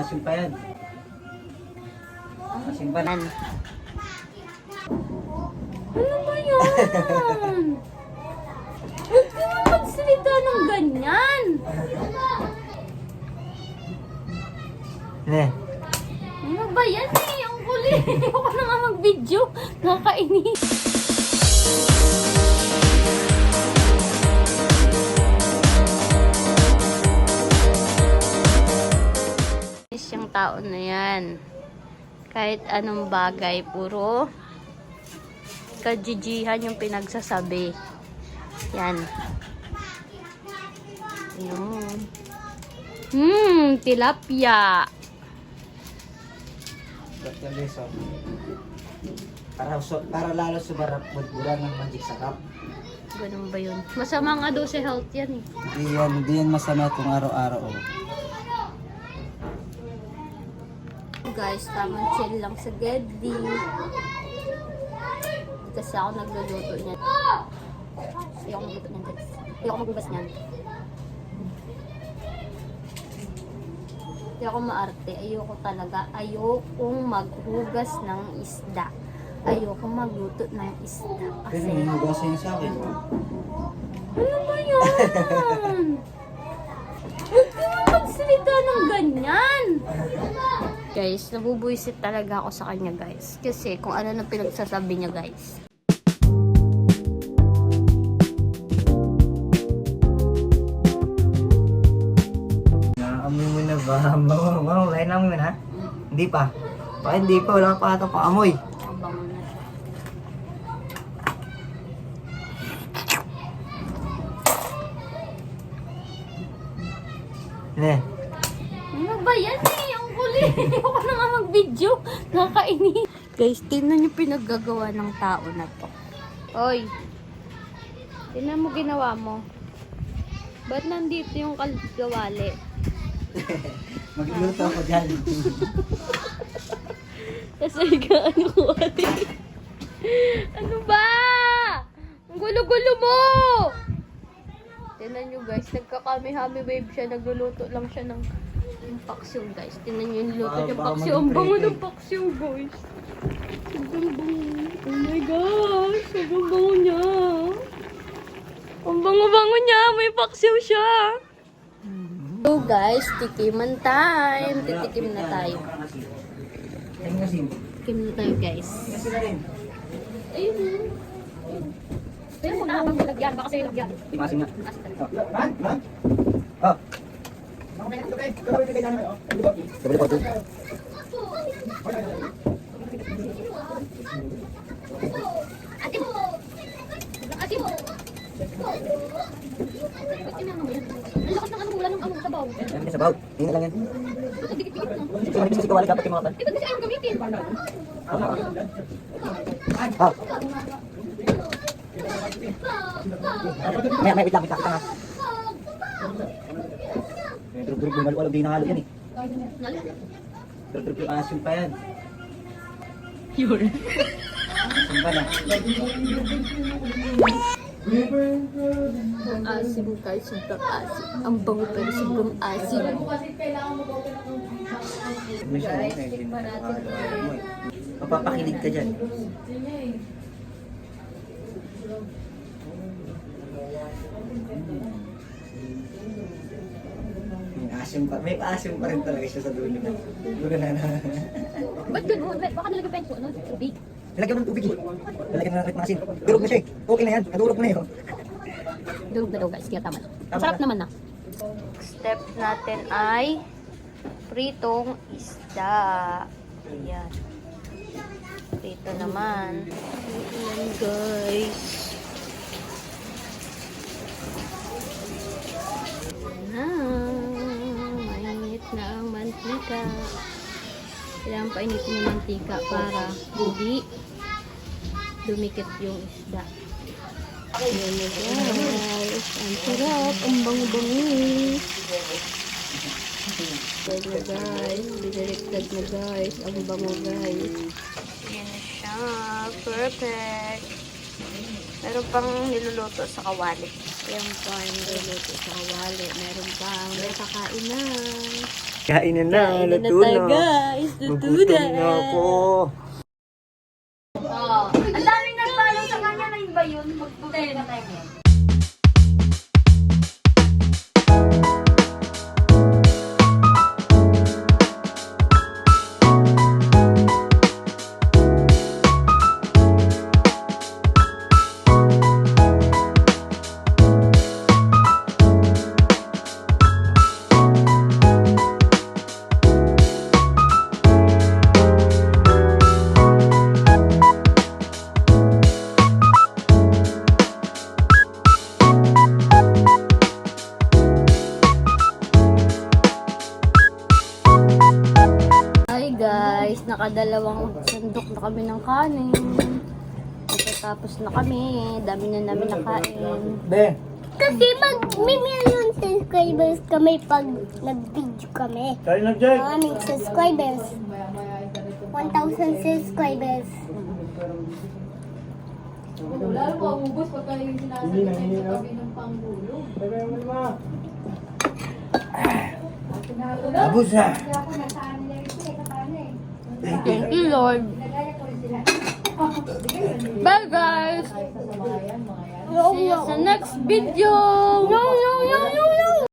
Asim pa yan. Asim pa yan. Ano ba yan? Huwag ka nga magsalita ng ganyan. Ne. Ano ba yan eh? Ang kulit. Ayoko na nga mag-video. Nakakainis. Yung tao na yan. Kahit anong bagay, puro kajijihan yung pinagsasabi. Yan. Tilapia. Para lalo sumarap magburan ng magic sarap. Ganun ba yun? Masama nga daw sa health yan eh. Hindi yan masama kung araw-araw. Guys, tamang chill lang sa Geddy. Kasi ako nagluluto niyan. Ayoko magluto niyan, guys. Ayoko maghugas niyan. Ayoko maarte. Ayoko talaga. Ayokong maghugas ng isda. Ayoko magluto ng isda. Pero Kasi... hinugasan niya sa akin. Ano ba yan? Huwag ka nga magsalita ng ganyan. Guys, nabubuisit talaga ako sa kanya, guys. Kasi kung ano na pinagsasabi niya, guys. Naamoy mo na ba? Lain namin mo na? Hindi pa. Hindi pa. Wala pa ito paamoy. Ang bango na. Ne. Ano ba yan eh? Ang kulit. Ayoko na nga mag-video. Nakakainis. Guys, tingnan niyo pinaggagawa ng tao na to. Oy. Tingnan mo ginawa mo. Ba't nandito yung kagawali? Magluluto ako dyan. Kasi ano ko ate. Ano ba? Ang gulo-gulo mo! Tingnan nyo guys, nagkakami-hami wave siya. Nagluluto lang siya ng paksiw guys. Tingnan nyo yung luto ng paksiw. Ang bango ng paksiw guys. Sobrang bango. Oh my gosh, sobrang bango niya. Ang bango-bango niya. May paksiw siya. So guys, tikiman time. Titikim na tayo. Tikim na tayo guys. Ayun. Pero kung nakabang nilagyan, baka sa'yo lagyan. Timasin nga. Oh. Sabi po ito. Ate mo! Ate mo! Ang lakas ng ulan ng among sabaw. Yan ka sabaw. Tingnan lang yan. Dikit-dikit na. Sige, manipis kasi kawali dapat yung mga pan. Eh, ba't kasi ayaw gamitin? Ah. May wait lang ha. Drug-drug yung maluwalog, di nahalo yan eh. Drug-drug yung asim pa yan. Yun. Asim pa na. Asim guys, sobrang asim. Ang bango pero sobrang asim. Mapapakilig ka dyan. May asim pa rin talaga siya sa dulo na. Ba't ganun? Baka nalagay pa yung tubig. Nilagyan mo ng tubig eh. Nilagyan mo ng asin. Durog na siya eh. Okay na yan. Nadurog mo na yun. Durog na daw guys, kaya tama na. Sarap naman na. Step natin ay pritong isda. Ayan. Prito naman. Ayan guys. Mainit na ang mantika. Kailangan painitin yung mantika para hindi dumikit yung isda. Ayan na guys. Ang sarap. Ang bango-bango. Ayan na guys. Binaliktad na guys. Ang bango guys. Ayan na siya. Perfect. Meron pang niluluto sa kawali. Ayan pa yung niluluto sa kawali. Meron pang may kakain na. Kain na na, Kain na luto tayo, na. guys. Luto Nagutom na. na ako. Ang daming nagpalo sa kanya. Ngayon ba yun? Magtutin na tayo ngayon. Hi guys, nakadalawang sandok na kami ng kanin. Tapos na kami, dami na namin nakain. Be, Kasi may million subscribers kami pag nag-video kami. kain na, Jay. Maraming subscribers. 1,000 subscribers. Lalo maubos pagka yung Hindi na, hindi na. ng panggulo. Abos na. Thank you Lord. Bye guys! See you sa next video! No, no, no, no, no!